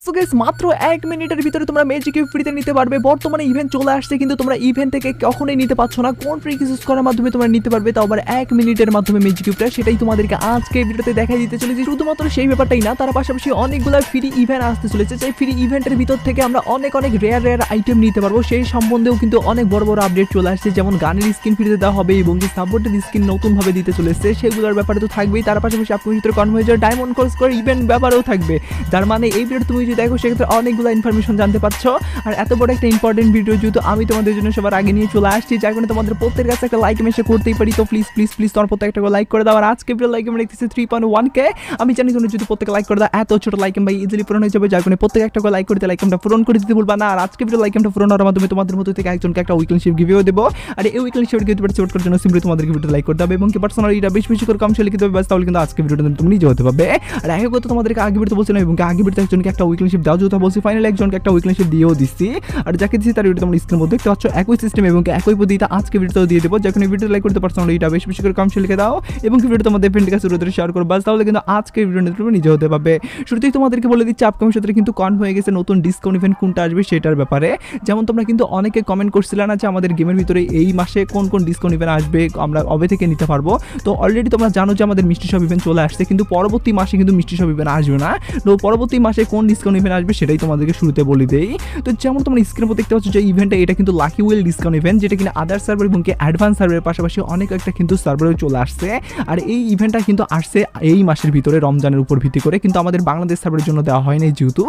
So guys মাত্র 1 মিনিটের ভিতরে তোমরা ম্যাজিক কিউব ফ্রিতে নিতে পারবে। বর্তমানে ইভেন্ট চলে আসছে কিন্তু তোমরা ইভেন্ট থেকে কখনোই নিতে পারছো না। কোন ট্রিক ইউজ করার মাধ্যমে তোমরা নিতে পারবে তাও আবার 1 মিনিটের মাধ্যমে ম্যাজিক কিউবটা, সেটাই তোমাদেরকে আজকে ভিডিওতে দেখাই দিতে চলেছি। শুধুমাত্র সেই ব্যাপারটাই না, তার পাশাপাশি অনেকগুলো ফ্রি ইভেন্ট আসতে চলেছে। সেই ফ্রি ইভেন্টের ভিতর থেকে আমরা অনেক রেয়ার আইটেম নিতে পারবো। সেই সম্বন্ধেও কিন্তু অনেক বড় আপডেট চলে আসছে, যেমন গানের স্কিন ফ্রিতে দেওয়া হবে এবং যে সাপোর্টেড স্কিন নতুন ভাবে দিতে চলেছে সেগুলোর ব্যাপারে তো থাকবেই। তার পাশাপাশি আপনার ভিতরে কনভেজার ডায়মন্ড কোর্স করে ইভেন্ট ব্যাপারেও থাকবে। যার মানে এই ভিডিও তুমি যদি দেখো সেক্ষেত্রে অনেকগুলো ইনফরমেশন জানতে পারছো। আর এত বড় একটা ইম্পর্টেন্ট ভিডিও যেহেতু আমি তোমাদের জন্য সবার আগে নিয়ে চলে আসছি, যার কারণে তোমাদের প্রত্যেকের কাছে একটা লাইক মেসেজ করতেই পারি। তো প্লিজ প্লিজ প্লিজ তোমার প্রত্যেকটা লাইক করে দাও। আর আজকে ভিডিও লাইক আমরা দেখতেছি 3.1k। আমি জানি তোমরা যদি প্রত্যেকে লাইক করে দাও এত ছোট লাইক ভাই ইজিলি পূরণ হয়ে যাবে, যার কারণে প্রত্যেক একটা লাইক করে লাইক আমরা পূরণ করে দিতে ভুলবা না। আর আজকে ভিডিও লাইক আমরা পূরণ হওয়ার মাধ্যমে তোমাদের মধ্যে থেকে একজনকে একটা উইকলি শিপ গিভেও দেবো। আর এই উইকলি শিপ গিফট পার্টিসিপেট করার জন্য সিম্পলি তোমাদেরকে ভিডিও লাইক করতে হবে এবং কি পার্সোনালি এটা বেশি করে কম লিখে দেবে, বাস তাহলে কিন্তু আজকে ভিডিওটা তুমি নিজে হতে পারবে। আর আগে কথা তোমাদেরকে আগে ভিডিওতে বলছিলাম এবং আগে ভিডিওতে একজনকে একটা উইকলি শিপ দাও যেটা বলছি, ফাইনালি একজনকে একটা উইকলি শিপ দিয়েও দিচ্ছি। আর যাকে দিচ্ছি তার ভিডিও তোমরা স্ক্রিনের মধ্যে দেখতে পাচ্ছ একই সিস্টেম এবং একই পদ্ধতিতে আজকে ভিডিওতেও দিয়ে দেবো। যখন ভিডিও লাইক করতে পার্সোনালি এটা বেশি করে কম লিখে দাও এবং কি ভিডিও তোমাদের ফ্রেন্ডের কাছে শেয়ার করো, বাস তাহলে কিন্তু আজকে ভিডিওটা তুমি নিজে হতে পারবে। শুরুতেই তোমাদেরকে বলে দিচ্ছি আপকামিং সাথে কিন্তু কনফার্ম হয়ে গেছে নতুন ডিসকাউন্ট ইভেন্ট কোনটা আসবে সেটার ব্যাপারে। যেমন তোমরা কিন্তু অনেকে কমেন্ট করছিলে না যে আমাদের গেমের ভিতরে এই মাসে কোন কোন ডিসকাউন্ট ইভেন্ট আসবে, আমরা কবে থেকে নিতে পারবো। তো অলরেডি তোমরা জানো যে আমাদের মিষ্টি শপ ইভেন্ট চলে আসছে, কিন্তু পরবর্তী মাসে কিন্তু মিষ্টি শপ ইভেন্ট আসবে না। তো পরবর্তী মাসে কোন ডিসকাউন্ট ইভেন্ট আসবে সেটাই তোমাদেরকে শুরুতে বলে দেই। তো যেমন তোমরা স্ক্রিনের উপর দেখতে পাচ্ছ যে ইভেন্টটা এটা কিন্তু লাকি উইল ডিসকাউন্ট ইভেন্ট, যেটা কিনা আদার সার্ভার এবং কি অ্যাডভান্স সার্ভারের পাশাপাশি অনেক একটা কিন্তু সার্ভারে চলে আসছে। আর এই ইভেন্টটা কিন্তু আসছে এই মাসের ভিতরে রমজানের উপর ভিত্তি করে, কিন্তু আমাদের বাংলাদেশ সার্ভারের জন্য দেওয়া হয়নি যেহেতু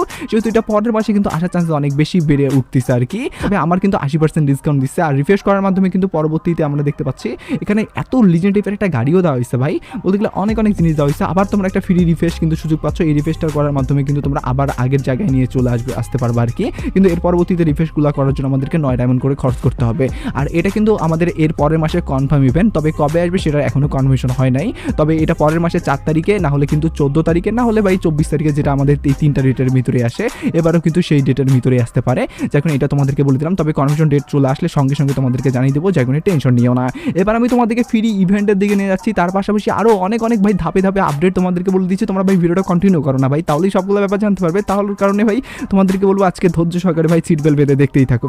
এটা পরের মাসে কিন্তু আসার চান্স অনেক বেশি বেড়ে উঠতেছে আর কি। তবে আমার কিন্তু 80% ডিসকাউন্ট দিচ্ছে। আর রিফ্রেশ করার মাধ্যমে কিন্তু পরবর্তীতে আমরা দেখতে পাচ্ছি এখানে এত লিজেন্ড টাইপের একটা গাড়িও দেওয়া হয়েছে ভাই, বলতে গেলে অনেক জিনিস দেওয়া হয়েছে। আবার তোমরা একটা ফ্রি রিফ্রেশ কিন্তু সুযোগ পাচ্ছ, এই রিফ্রেশটা করার মাধ্যমে কিন্তু তোমরা আবার আগের জায়গায় নিয়ে চলে আসতে পারবে আর কি। কিন্তু এর পরবর্তীতে রিফ্রেশগুলো করার জন্য আমাদেরকে 9 ডায়মন্ড করে খরচ করতে হবে। আর এটা কিন্তু আমাদের এর পরের মাসে কনফার্ম ইভেন্ট, তবে কবে আসবে সেটা এখনো কনফার্মেশন হয় নাই। তবে এটা পরের মাসে 4 তারিখে, না হলে কিন্তু 14 তারিখে, না হলে ভাই 24 তারিখে, যেটা আমাদের এই 3টা ডেটের ভিতরে আসে। এবারও কিন্তু সেই ডেটের ভিতরে আসতে পারে, যখন এটা তোমাদেরকে বলে দিলাম। তবে কনফার্মেশন ডেট চলে আসলে সঙ্গে সঙ্গে তোমাদেরকে জানিয়ে দেবো, যখন টেনশন নিও না। এবার আমি তোমাদেরকে ফ্রি ইভেন্টের দিকে নিয়ে যাচ্ছি, তার পাশাপাশি আরও অনেক ভাই ধাপে আপডেট তোমাদেরকে বলে দিচ্ছি। তোমরা ভাই ভিডিওটা কন্টিনিউ করো না ভাই, তাহলেই সবগুলো ব্যাপার জানতে পারবে। তাহলে কারণে ভাই তোমাদেরকে বলবো আজকে ধৈর্য সহকারে ভাই সিট বেল্ট বেঁধে দেখতেই থাকো।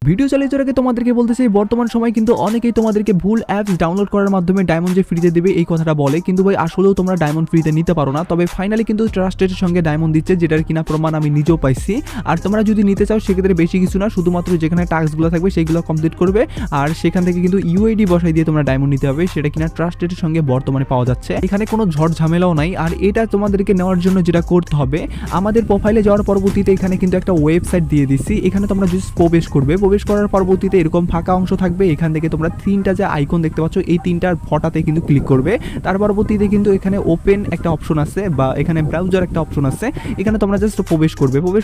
ভিডিও চালিয়ে যাওয়ার আগে তোমাদেরকে বলতেছি, বর্তমান সময় কিন্তু অনেকেই তোমাদেরকে ভুল অ্যাপস ডাউনলোড করার মাধ্যমে ডায়মন্ড যে ফ্রিতে দেবে এই কথাটা বলে, কিন্তু ভাই আসলেও তোমরা ডায়মন্ড ফ্রিতে নিতে পারো না। তবে ফাইনালি কিন্তু ট্রাস্টেডের সঙ্গে ডায়মন্ড দিচ্ছে, যেটার কিনা প্রমাণ আমি নিজেও পাইছি। আর তোমরা যদি নিতে চাও সেক্ষেত্রে বেশি কিছু না, শুধুমাত্র যেখানে টাস্কগুলো থাকবে সেইগুলো কমপ্লিট করবে আর সেখান থেকে কিন্তু ইউআইডি বসাই দিয়ে তোমরা ডায়মন্ড নিতে হবে, সেটা কিনা ট্রাস্টেডের সঙ্গে বর্তমানে পাওয়া যাচ্ছে। এখানে কোনো ঝড় ঝামেলাও নাই। আর এটা তোমাদেরকে নেওয়ার জন্য যেটা করতে হবে, আমাদের প্রোফাইলে যাওয়ার পরবর্তীতে এখানে কিন্তু একটা ওয়েবসাইট দিয়ে দিচ্ছি। এখানে তোমরা যদি প্রবেশ করার পরবর্তীতে এরকম ফাঁকা অংশ থাকবে, এখান থেকে তোমরা 3টা যে আইকন দেখতে পাচ্ছ এই 3টার ফটাতে কিন্তু ক্লিক করবে। তার পরবর্তীতে কিন্তু এখানে ওপেন একটা অপশন আছে বা এখানে ব্রাউজার একটা অপশন আছে, এখানে তোমরা জাস্ট প্রবেশ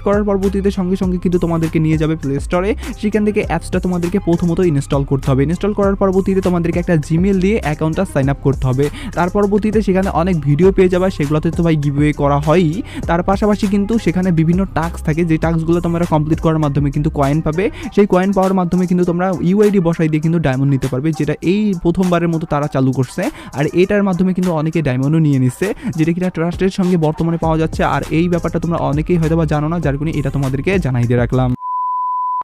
করার পরবর্তীতে সঙ্গে সঙ্গে কিন্তু তোমাদেরকে নিয়ে যাবে প্লে স্টোরে। সেখান থেকে অ্যাপসটা তোমাদেরকে প্রথমত ইনস্টল করতে হবে। ইনস্টল করার পরবর্তীতে তোমাদেরকে একটা জিমেল দিয়ে অ্যাকাউন্টটা সাইন আপ করতে হবে। তার পরবর্তীতে সেখানে অনেক ভিডিও পেয়ে যাবে, সেগুলোতে তো ভাই গিভওয়ে করা হয়ই। তার পাশাপাশি কিন্তু সেখানে বিভিন্ন টাস্ক থাকে, যে টাস্কগুলো তোমরা কমপ্লিট করার মাধ্যমে কিন্তু কয়েন পাবে। সেই কয়েন পাওয়ার মাধ্যমে কিন্তু তোমরা ইউআইডি বসাই দিয়ে কিন্তু ডায়মন্ড নিতে পারবে, যেটা এই প্রথমবারের মতো তারা চালু করছে। আর এটার মাধ্যমে কিন্তু অনেকে ডায়মন্ডও নিয়ে নিচ্ছে, যেটা কিনা ট্রাস্টের সঙ্গে বর্তমানে পাওয়া যাচ্ছে। আর এই ব্যাপারটা তোমরা অনেকেই হয়তো বা জানো না, যার কারণে এটা তোমাদেরকে জানাই দিয়ে রাখলাম।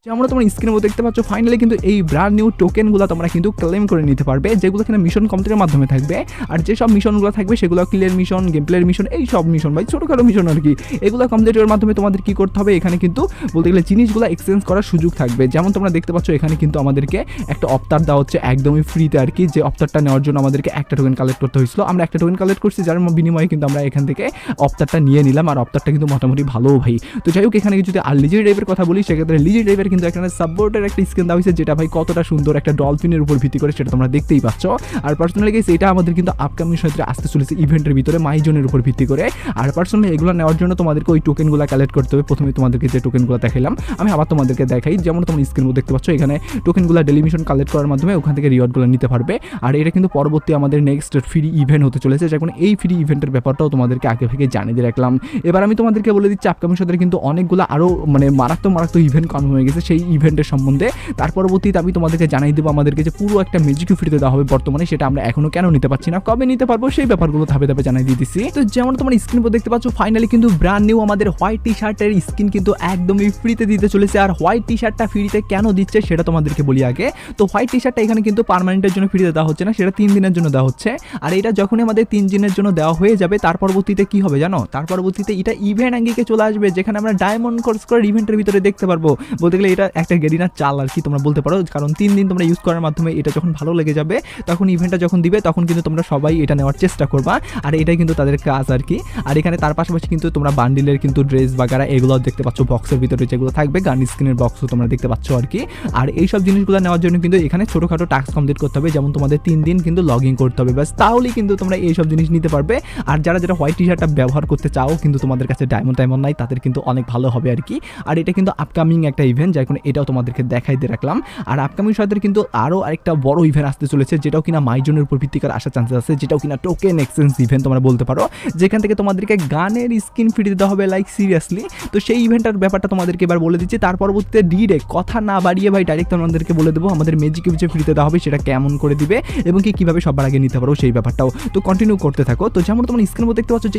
যেমন তোমরা স্ক্রিনের মধ্যে দেখতে পাচ্ছ ফাইনালি কিন্তু এই ব্র্যান্ড নিউ টোকেনগুলো তোমরা কিন্তু ক্লেম করে নিতে পারবে, যেগুলো কিনা মিশন কমপ্লিটের মাধ্যমে থাকবে। আর যেসব মিশনগুলো থাকবে সেগুলো clear mission, game player mission, এই সব মিশন ভাই ছোটোখাটো মিশন আর কি। এগুলো কমপ্লিটের মাধ্যমে তোমাদের কি করতে হবে, এখানে কিন্তু বলতে গেলে জিনিসগুলো এক্সচেঞ্জ করার সুযোগ থাকবে। যেমন তোমরা দেখতে পাচ্ছ এখানে কিন্তু আমাদেরকে একটা অফতার দেওয়া হচ্ছে একদমই ফ্রিতে আর কি, যে অফতারটা নেওয়ার জন্য আমাদেরকে একটা টোকেন কালেক্ট করতে হয়েছিল। আমরা একটা টোকেন কালেক্ট করছি, যার বিনিময়ে কিন্তু আমরা এখান থেকে অফতারটা নিয়ে নিলাম। আর অফতারটা কিন্তু মোটামুটি ভালো ভাই। তো যাই হোক, এখানে যদি আর লিজেন্ড ড্রাইভের কথা বলি, সেক্ষেত্রে লিজেন্ড ড্রাইভের কিন্তু এখানে সাপোর্টের একটা স্কিন দেওয়া হয়েছে, যেটা ভাই কতটা সুন্দর একটা ডলফিনের উপর ভিত্তি করে সেটা তোমরা দেখতেই পাচ্ছ। আর পার্সোনালি গাইস এটা আমাদের কিন্তু আপকামিং সময়ে আসতে চলেছে ইভেন্টের ভিতরে মাইজনের উপর ভিত্তি করে। আর পার্সোনালি এগুলো নেওয়ার জন্য তোমাদেরকে ওই টোকেনগুলো কালেক্ট করতে হবে। প্রথমে তোমাদেরকে যে টোকেনগুলো দেখাইলাম আমি আবার তোমাদেরকে দেখাই। যেমন তোমরা স্ক্রিনে দেখতে পাচ্ছ এখানে টোকেনগুলো ডেলি মিশন কালেক্ট করার মাধ্যমে ওখান থেকে রিওয়ার্ডগুলো নিতে পারবে। আর এটা কিন্তু পরবর্তী আমাদের নেক্সট ফ্রি ইভেন্ট হতে চলেছে, যখন এই ফ্রি ইভেন্টের ব্যাপারটাও তোমাদেরকে আগে থেকে জানিয়ে দিয়ে রাখলাম। এবার আমি তোমাদেরকে বলে দিচ্ছি আপকামিং সময়ে কিন্তু অনেকগুলো আরও মানে মারাত্মক ইভেন্ট কনফার্ম হয়ে গেছে, থাকতেছে সেই ইভেন্টের সম্বন্ধে। তার পরবর্তীতে আমি তোমাদেরকে জানাই দেবো আমাদেরকে যে পুরো একটা ম্যাজিক কিউব ফ্রিতে দেওয়া হবে বর্তমানে, সেটা আমরা এখনো কেন নিতে পারছি না, কবে নিতে পারবো সেই ব্যাপারগুলো ধাপে ধাপে জানাই দিয়ে দিচ্ছি। তো যেমন তোমার স্ক্রিন উপর দেখতে পাচ্ছ ফাইনালি কিন্তু ব্র্যান্ড নিউ আমাদের হোয়াইট টি শার্টের স্কিন কিন্তু একদমই ফ্রিতে দিতে চলেছে। আর হোয়াইট টি শার্টটা ফ্রিতে কেন দিচ্ছে সেটা তোমাদেরকে বলি আগে। তো হোয়াইট টি শার্টটা এখানে কিন্তু পার্মানেন্টের জন্য ফ্রিতে দেওয়া হচ্ছে না, সেটা 3 দিনের জন্য দেওয়া হচ্ছে। আর এটা যখনই আমাদের 3 দিনের জন্য দেওয়া হয়ে যাবে তার পরবর্তীতে কি হবে জানো, তার পরবর্তীতে এটা ইভেন্ট আঙ্গিকে চলে আসবে, যেখানে আমরা ডায়মন্ড কোর্স করে ইভেন্টের ভিতরে দেখতে পারবো। বলতে গেলে এটা একটা গেরিনার চাল আর কি তোমরা বলতে পারো, কারণ 3 দিন তোমরা ইউজ করার মাধ্যমে এটা যখন ভালো লেগে যাবে তখন ইভেন্টটা যখন দিবে তখন কিন্তু তোমরা সবাই এটা নেওয়ার চেষ্টা করবা। আর এটাই কিন্তু তাদের কাজ আর কি। আর এখানে তার পাশাপাশি কিন্তু তোমরা বান্ডিলের কিন্তু ড্রেস বাগারা এগুলো দেখতে পাচ্ছ, বক্সের ভিতরে যেগুলো থাকবে গান স্ক্রিনের বক্সও তোমরা দেখতে পাচ্ছ আর কি। আর এইসব জিনিসগুলো নেওয়ার জন্য কিন্তু এখানে ছোটোখাটো টাস্ক কমপ্লিট করতে হবে, যেমন তোমাদের 3 দিন কিন্তু লগ ইন করতে হবে ব্যাস, তাহলেই কিন্তু তোমরা এইসব জিনিস নিতে পারবে। আর যারা যারা হোয়াইট টি শার্টটা ব্যবহার করতে চাও কিন্তু তোমাদের কাছে ডায়মন্ড নাই, তাদের কিন্তু অনেক ভালো হবে আর কি। আর এটা কিন্তু আপকামিং একটা ইভেন্ট, যার কারণে এটাও তোমাদেরকে দেখাই দিয়ে রাখলাম। আর আপকামিং সাথে কিন্তু আরও আরেকটা বড় ইভেন্ট আসতে চলেছে, যেটাও কিনা মাইজনের উপর ভিত্তি করে আসার চান্সেস আছে, যেটাও কিনা টোকেন এক্সচেঞ্জ ইভেন্ট তোমরা বলতে পারো, যেখান থেকে তোমাদেরকে গানের স্কিন ফ্রি দিতে হবে লাইক সিরিয়াসলি। তো সেই ইভেন্টের ব্যাপারটা তোমাদেরকে এবার বলে দিচ্ছি। তার পরবর্তীতে ডিরেক্ট কথা না বাড়িয়ে ভাই ডাইরেক্ট তোমাদেরকে বলে দেবো আমাদের ম্যাজিক কিউব যে ফ্রিতে দেওয়া হবে সেটা কেমন করে দিবে এবং কীভাবে সবার আগে নিতে পারো সেই ব্যাপারটাও। তো কন্টিনিউ করতে থাকো। তো যেমন তোমরা স্ক্রিনে দেখতে পাচ্ছ যে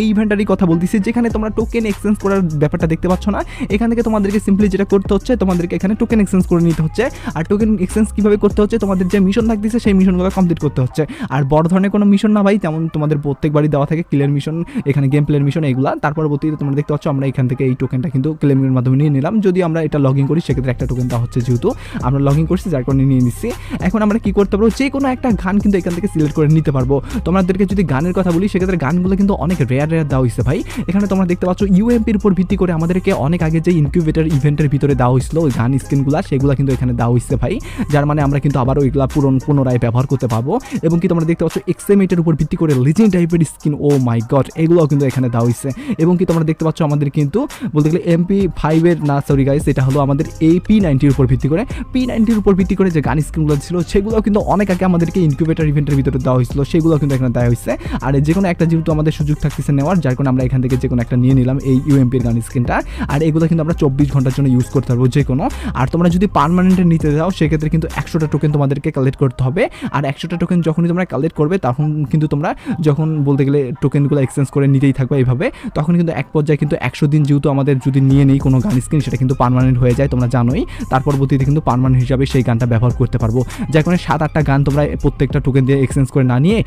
এই ইভেন্টারই কথা বলতেছি, যেখানে তোমরা টোকেন এক্সচেঞ্জ করার ব্যাপারটা দেখতে পাচ্ছ না। এখান থেকে তোমাদেরকে সিম্পলি যেটা করতে হচ্ছে, তোমাদেরকে এখানে টোকেন এক্সচেঞ্জ করে নিতে হচ্ছে। আর টোকেন এক্সচেঞ্জ কীভাবে করতে হচ্ছে, তোমাদের যে মিশন থাকতেছে সেই মিশনগুলো কমপ্লিট করতে হচ্ছে। আর বড় ধরনের কোনো মিশন না ভাই, তেমন তোমাদের প্রত্যেকবারই দেওয়া থাকে ক্লিয়ার মিশন, এখানে গেম প্লেয়ার মিশন এগুলা। তার পরবর্তীতে তোমরা দেখতে পাচ্ছ আমরা এখান থেকে এই টোকেনটা কিন্তু ক্লেমের মাধ্যমে নিয়ে নিলাম। যদি আমরা এটা লগ ইন করি সেক্ষেত্রে একটা টোকেন দেওয়া হচ্ছে, যেহেতু আমরা লগ ইন করছি যার কারণে নিয়ে নিচ্ছি। এখন আমরা কি করতে পারবো, যে কোনো একটা গান কিন্তু এখান থেকে সিলেক্ট করে নিতে পারবো। তোমাদেরকে যদি গানের কথা বলি সেক্ষেত্রে গানগুলো কিন্তু অনেক রেয়ার দেওয়া হয়েছে ভাই। এখানে তোমরা দেখতে পাচ্ছ ইউএমপির উপর ভিত্তি করে আমাদেরকে অনেক আগে যে ইনকিউবেটর ইভেন্টের ভিতরে দেওয়া হয়েছিল ওই গান স্কিনগুলো, সেগুলো কিন্তু এখানে দেওয়া হয়েছে ভাই, যার মানে আমরা কিন্তু আবার ওইগুলা পুনরায় ব্যবহার করতে পারবো। এবং কি তোমরা দেখতে পাচ্ছ এক্সএমএটের উপর ভিত্তি করে লিজেন্ড টাইপের স্কিন, ও মাই গড, এগুলোও কিন্তু এখানে দেওয়া হয়েছে। এবং কি তোমরা দেখতে পাচ্ছ আমাদের কিন্তু বলতে গেলে MP5 না সরি গাইস, এটা হলো আমাদের এই P90 উপর ভিত্তি করে যে গান স্কিনগুলো ছিল সেগুলোও কিন্তু অনেক আগে আমাদেরকে ইনকিউবেটর ইভেন্টের ভিতরে দেওয়া হয়েছিল, সেগুলো কিন্তু এখানে দেওয়া হয়েছে। আর যে কোনো একটা যেহেতু আমাদের সুযোগ থাকতেছে নেওয়ার, যার কারণে আমরা এখান থেকে যে কোনো একটা নিয়ে নিলাম এই ইউএমপির গান স্কিনটা। আর এগুলো কিন্তু আমরা 24 ঘন্টার জন্য ইউজ করতে পারবো যে কোনো। আর তোমরা যদি পার্মানেন্টে নিতে যাও সেক্ষেত্রে কিন্তু 100টা টোকেন তোমাদেরকে কালেক্ট করতে হবে। আর 100টা টোকেন যখনই তোমরা কালেক্ট করবে তখন কিন্তু তোমরা যখন বলতে গেলে টোকেনগুলো এক্সচেঞ্জ করে নিতেই থাকবে এইভাবে, তখন কিন্তু এক পর্যায়ে কিন্তু 100 দিন যেহেতু আমাদের যদি নিয়ে নেই কোনো গান স্কিন সেটা কিন্তু পার্মানেন্ট হয়ে যায়, তোমরা জানোই। তার পরবর্তীতে কিন্তু পার্মানেন্ট হিসাবে সেই গানটা ব্যবহার করতে পারবো, যার কারণে 7-8টা গান তোমরা প্রত্যেকটা টোকেন দিয়ে এক্সচেঞ্জ করে না নিয়ে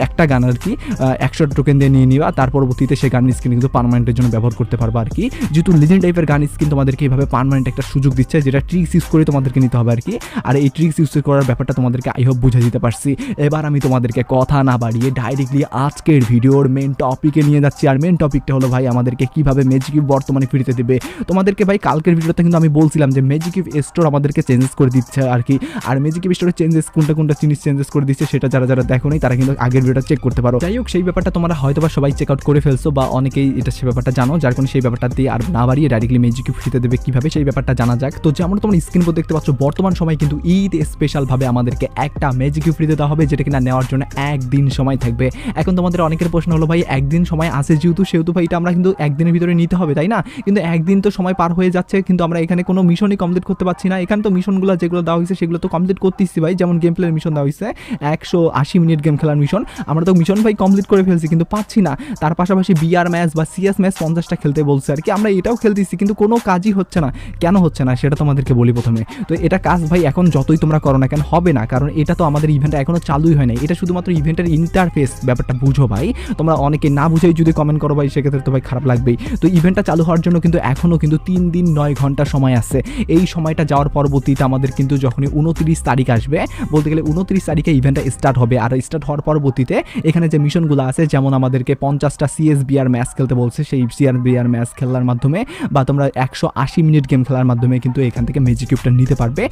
একটা গান আর কি 100 টোকেন দিয়ে নিয়ে নিবা। তার পরবর্তীতে সেই গান স্কিন কিন্তু পার্মানেন্টের জন্য ব্যবহার করতে পারবো আর কি। যেহেতু লিজেন্ড টাইপের গান স্কিন তোমাদেরকে এইভাবে পার্মানেন্ট একটা সুযোগ দিচ্ছে, যেটা ট্রিক্স ইউজ করে তোমাদেরকে নিতে হবে আর কি। আর এই ট্রিক্স ইউজ করার ব্যাপারটা তোমাদেরকে আই হোপ বুঝে দিতে পারছি। এবার আমি তোমাদেরকে কথা না বাড়িয়ে ডাইরেক্টলি আজকের ভিডিওর মেন টপিকে নিয়ে যাচ্ছি। আর মেন টপিকটা হলো ভাই আমাদেরকে কিভাবে ম্যাজিক কিউব বর্তমানে ফ্রিতে দেবে। তোমাদেরকে ভাই কালকের ভিডিওতে কিন্তু আমি বলছিলাম যে ম্যাজিক কিউব স্টোর আমাদেরকে চেঞ্জেস করে দিচ্ছে আর কি। আর ম্যাজিক কিউব স্টোরে চেঞ্জেস কোনটা জিনিস চেঞ্জেস করে দিচ্ছে সেটা যারা দেখো নাই তারা কিন্তু আগের ভিডিওটা চেক করতে পারো। যাই হোক, সেই ব্যাপারটা তোমরা হয়তো বা সবাই চেক আউট করে ফেলছো বা অনেকেই এটা সে ব্যাপারটা জানো, যার কারণে সেই ব্যাপারটা দিয়ে আর না বাড়িয়ে ডাইরেক্টলি ম্যাজিক কিউব ফ্রিতে দেবে কিভাবে সেই ব্যাপারটা জানা যাক। তো যেমন তোমরা স্ক্রিন উপর দেখতে পাচ্ছ বর্তমান সময় কিন্তু ঈদ স্পেশাল ভাবে আমাদেরকে একটা ম্যাজিক কিউব ফ্রিতে দেওয়া হবে, যেটা কিনা নেওয়ার জন্য একদিন সময় থাকবে। এখন তোমাদের অনেকের প্রশ্ন হলো ভাই একদিন সময় আছে যেহেতু ভাই এটা আমরা কিন্তু একদিনের ভিতরে নিতে হবে তাই না, কিন্তু একদিন তো সময় পার হয়ে যাচ্ছে কিন্তু আমরা এখানে কোনো মিশনই কমপ্লিট করতে পারছি না। এখানে তো মিশনগুলো যেগুলো দেওয়া হয়েছে সেগুলো তো কমপ্লিট করতেছি ভাই, যেমন গেম প্লের মিশন দেওয়া হয়েছে 180 মিনিট গেম খেলার মিশন, আমরা তো মিশন ভাই কমপ্লিট করে ফেলছি কিন্তু পাচ্ছি না। তার পাশাপাশি বিআর ম্যাচ বা সিএস ম্যাচ 50টা খেলতে বলছে আর কি, আমরা এটাও খেলতেছি কিন্তু কোনো কাজই হচ্ছে না। কেন হচ্ছে না সেটা তোমাদেরকে বলি প্রথমে। তো এটা কাজ ভাই এখন যতই তোমরা করো না কেন হবে না, কারণ এটা তো আমাদের ইভেন্টটা এখনো চালুই হয় না, এটা শুধুমাত্র ইভেন্টের ইন্টারফেস ব্যাপারটা বুঝো ভাই। তোমরা অনেকে না বুঝেই যদি কমেন্ট করো ভাই সেক্ষেত্রে তো ভাই খারাপ লাগবেই। তো ইভেন্টটা চালু হওয়ার জন্য কিন্তু এখনও কিন্তু 3 দিন 9 ঘন্টা সময় আছে। এই সময়টা যাওয়ার পরবর্তীতে আমাদের কিন্তু যখনই 29 তারিখ আসবে, বলতে গেলে 29 তারিখে ইভেন্টটা স্টার্ট হবে। আর স্টার্ট হওয়ার পরবর্তীতে এখানে যে মিশনগুলো আছে, যেমন আমাদেরকে 50টা CSBR ম্যাচ খেলতে বলছে, সেই CSBR ম্যাচ খেলার মাধ্যমে বা তোমরা 180 মিনিট গেম খেলার মাধ্যমে কিন্তু এখান থেকে ম্যাজিক কিউবটা নিতে পারবে।